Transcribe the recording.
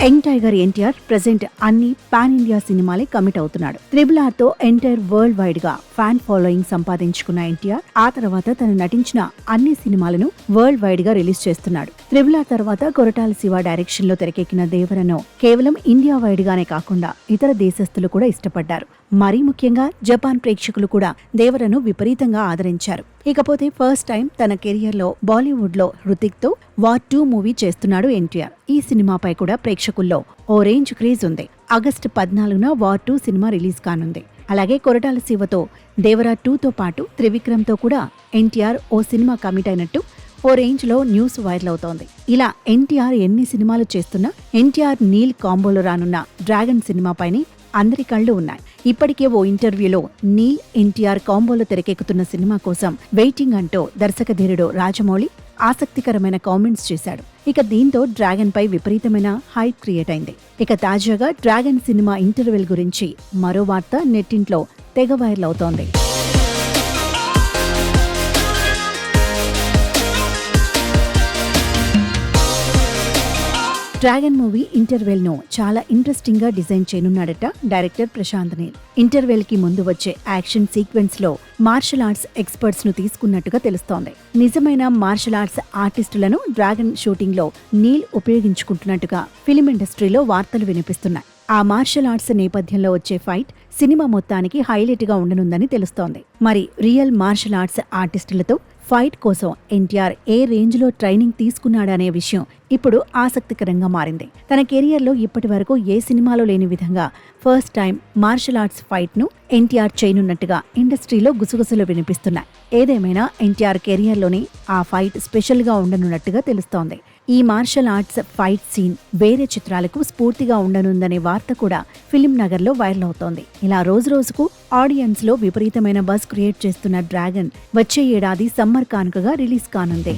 Young tiger NTR present అన్ని pan India సినిమాలే commit అవుతున్నాడు. RRR తో ఎంటైర్ వరల్డ్ వైడ్ గా ఫ్యాన్ ఫాలోయింగ్ సంపాదించుకున్న ఎన్టీఆర్ ఆ తర్వాత తను నటించిన అన్ని సినిమాలను వరల్డ్ వైడ్ గా రిలీజ్ చేస్తున్నాడు. RRR తర్వాత కొరటాల శివ డైరెక్షన్ లో తెరకెక్కిన దేవరను కేవలం ఇండియా వైడ్ గానే కాకుండా ఇతర దేశస్థులు కూడా ఇష్టపడ్డారు. మరీ ముఖ్యంగా జపాన్ ప్రేక్షకులు కూడా దేవరను విపరీతంగా ఆదరించారు. ఇకపోతే ఫస్ట్ టైం తన కెరియర్ లో బాలీవుడ్ లో హృతిక్ తో వార్ 2 మూవీ చేస్తున్నాడు ఎన్టీఆర్. ఈ సినిమాపై కూడా ప్రేక్షకుల్లో ఓ రేంజ్ క్రేజ్ ఉంది. ఆగస్టు 14న వార్ 2 సినిమా రిలీజ్ కానుంది. అలాగే కొరటాల శివతో దేవరా 2తో పాటు త్రివిక్రమ్ తో కూడా ఎన్టీఆర్ ఓ సినిమా కమిట్ అయినట్టు ఓ రేంజ్ లో న్యూస్ వైరల్ అవుతోంది. ఇలా ఎన్టీఆర్ ఎన్ని సినిమాలు చేస్తున్నా ఎన్టీఆర్ నీల్ కాంబోలో రానున్న డ్రాగన్ సినిమాపైనే అందరి కళ్ళు ఉన్నాయి. ఇప్పటికే ఓ ఇంటర్వ్యూలో నీల్ ఎన్టీఆర్ కాంబోలో తెరకెక్కుతున్న సినిమా కోసం వెయిటింగ్ అంటూ దర్శకధీరుడు రాజమౌళి ఆసక్తికరమైన కామెంట్స్ చేశాడు. ఇక దీంతో డ్రాగన్ పై విపరీతమైన హైప్ క్రియేట్ అయింది. ఇక తాజాగా డ్రాగన్ సినిమా ఇంటర్వెల్ గురించి మరో వార్త నెట్టింట్లో తెగ వైరల్ అవుతోంది. డ్రాగన్ మూవీ ఇంటర్వెల్ ను చాలా ఇంట్రెస్టింగ్ గా డిజైన్ చేయనున్నాడట డైరెక్టర్ ప్రశాంత్ నీల్. ఇంటర్వెల్ కి ముందు వచ్చే యాక్షన్ సీక్వెన్స్ లో మార్షల్ ఆర్ట్స్ ఎక్స్పర్ట్స్ ను తీసుకున్నట్టుగా తెలుస్తోంది. నిజమైన మార్షల్ ఆర్ట్స్ ఆర్టిస్టులను డ్రాగన్ షూటింగ్ లో నీల్ ఉపయోగించుకుంటున్నట్టుగా ఫిలిం ఇండస్ట్రీలో వార్తలు వినిపిస్తున్నాయి. ఆ మార్షల్ ఆర్ట్స్ నేపథ్యంలో వచ్చే ఫైట్ సినిమా మొత్తానికి హైలైట్ గా ఉండనుందని తెలుస్తోంది. మరి రియల్ మార్షల్ ఆర్ట్స్ ఆర్టిస్టులతో ఫైట్ కోసం ఎన్టీఆర్ ఏ రేంజ్ లో ట్రైనింగ్ తీసుకున్నాడనే విషయం ఇప్పుడు ఆసక్తికరంగా మారింది. తన కెరియర్ లో ఇప్పటి వరకు ఏ సినిమాలో లేని విధంగా first time martial arts fight ను ఎన్టీఆర్ చేయనున్నట్టుగా ఇండస్ట్రీలో గుసగుసలు వినిపిస్తున్నాయి. ఏదేమైనా ఎన్టీఆర్ కెరియర్ లోనే ఆ ఫైట్ స్పెషల్ గా ఉండనున్నట్టుగా తెలుస్తోంది. ఈ మార్షల్ ఆర్ట్స్ ఫైట్ సీన్ వేరే చిత్రాలకు స్ఫూర్తిగా ఉండనుందనే వార్త కూడా ఫిలిం నగర్ లో వైరల్ అవుతోంది. ఇలా రోజు రోజుకు ఆడియన్స్ లో విపరీతమైన బజ్ క్రియేట్ చేస్తున్న డ్రాగన్ వచ్చే ఏడాది సమ్మర్ కానుకగా రిలీజ్ కానుంది.